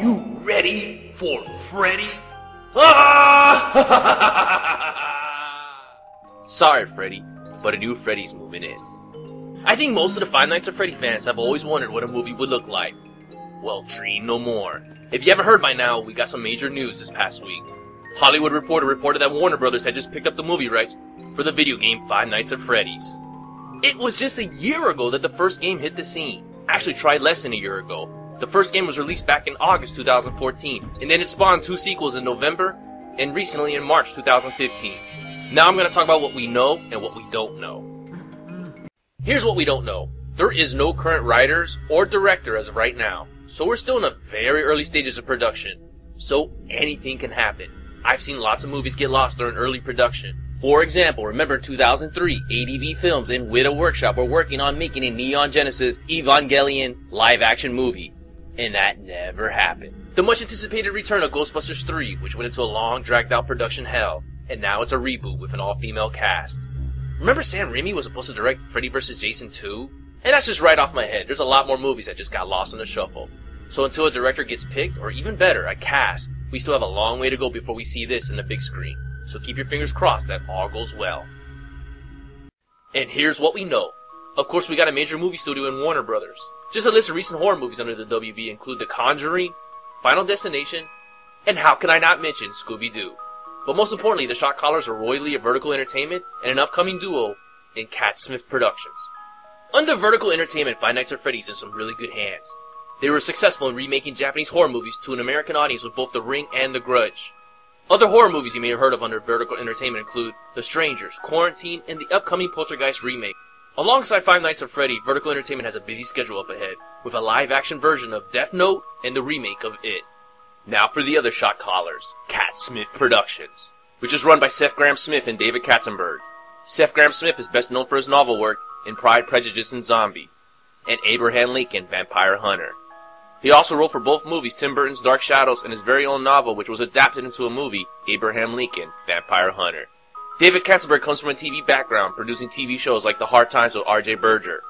you ready for Freddy? Ah! Sorry, Freddy, but a new Freddy's moving in. I think most of the Five Nights at Freddy fans have always wondered what a movie would look like. Well, dream no more. If you haven't heard by now, we got some major news this past week. Hollywood Reporter reported that Warner Brothers had just picked up the movie rights for the video game Five Nights at Freddy's. It was just a year ago that the first game hit the scene. Actually, tried less than a year ago. The first game was released back in August 2014, and then it spawned 2 sequels in November, and recently in March 2015. Now I'm going to talk about what we know and what we don't know. Here's what we don't know. There is no current writers or director as of right now, so we're still in the very early stages of production. So anything can happen. I've seen lots of movies get lost during early production. For example, remember in 2003, ADV Films and Weta Workshop were working on making a Neon Genesis Evangelion live-action movie. And that never happened. The much anticipated return of Ghostbusters 3, which went into a long, dragged-out production hell, and now it's a reboot with an all-female cast. Remember Sam Raimi was supposed to direct Freddy vs. Jason 2? And that's just right off my head. There's a lot more movies that just got lost in the shuffle. So until a director gets picked, or even better, a cast, we still have a long way to go before we see this in the big screen. So keep your fingers crossed that all goes well. And here's what we know. Of course, we got a major movie studio in Warner Brothers. Just a list of recent horror movies under the WB include The Conjuring, Final Destination, and how can I not mention Scooby-Doo. But most importantly, the shot callers are Roy Lee of Vertical Entertainment and an upcoming duo in Cat Smith Productions. Under Vertical Entertainment, Five Nights at Freddy's in some really good hands. They were successful in remaking Japanese horror movies to an American audience with both The Ring and The Grudge. Other horror movies you may have heard of under Vertical Entertainment include The Strangers, Quarantine, and the upcoming Poltergeist remake. Alongside Five Nights at Freddy, Vertical Entertainment has a busy schedule up ahead, with a live-action version of Death Note and the remake of It. Now for the other shot callers, Cat Smith Productions, which is run by Seth Grahame-Smith and David Katzenberg. Seth Grahame-Smith is best known for his novel work in Pride, Prejudice, and Zombie, and Abraham Lincoln, Vampire Hunter. He also wrote for both movies Tim Burton's Dark Shadows and his very own novel, which was adapted into a movie, Abraham Lincoln, Vampire Hunter. David Katzenberg comes from a TV background, producing TV shows like The Hard Times with R.J. Berger.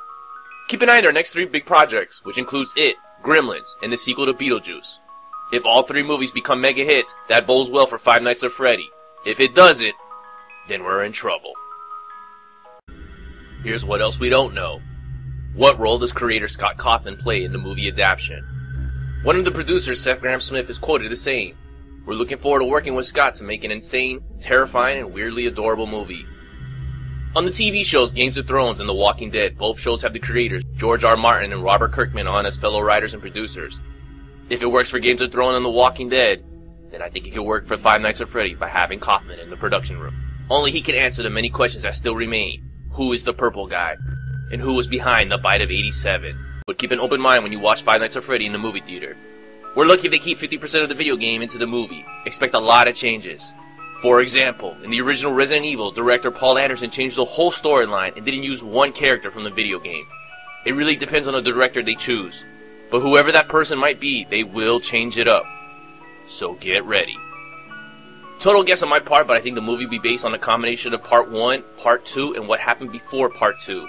Keep an eye on their next 3 big projects, which includes It, Gremlins, and the sequel to Beetlejuice. If all 3 movies become mega hits, that bodes well for Five Nights at Freddy. If it doesn't, then we're in trouble. Here's what else we don't know. What role does creator Scott Cawthon play in the movie adaptation? One of the producers, Seth Grahame-Smith, is quoted as saying, "We're looking forward to working with Scott to make an insane, terrifying, and weirdly adorable movie." On the TV shows Games of Thrones and The Walking Dead, both shows have the creators, George R. Martin and Robert Kirkman, on as fellow writers and producers. If it works for Games of Thrones and The Walking Dead, then I think it could work for Five Nights at Freddy by having Kaufman in the production room. Only he can answer the many questions that still remain. Who is the purple guy? And who was behind the bite of 87? But keep an open mind when you watch Five Nights at Freddy in the movie theater. We're lucky if they keep 50% of the video game into the movie. Expect a lot of changes. For example, in the original Resident Evil, director Paul Anderson changed the whole storyline and didn't use one character from the video game. It really depends on the director they choose. But whoever that person might be, they will change it up. So get ready. Total guess on my part, but I think the movie will be based on a combination of Part 1, Part 2, and what happened before Part 2.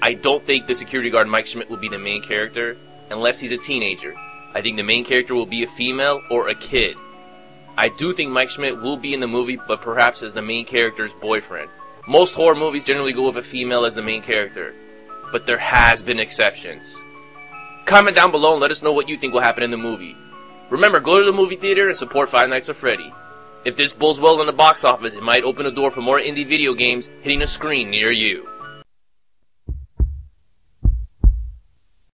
I don't think the security guard Mike Schmidt will be the main character, unless he's a teenager. I think the main character will be a female or a kid. I do think Mike Schmidt will be in the movie, but perhaps as the main character's boyfriend. Most horror movies generally go with a female as the main character, but there has been exceptions. Comment down below and let us know what you think will happen in the movie. Remember, go to the movie theater and support Five Nights at Freddy. If this bodes well in the box office, it might open the door for more indie video games hitting a screen near you.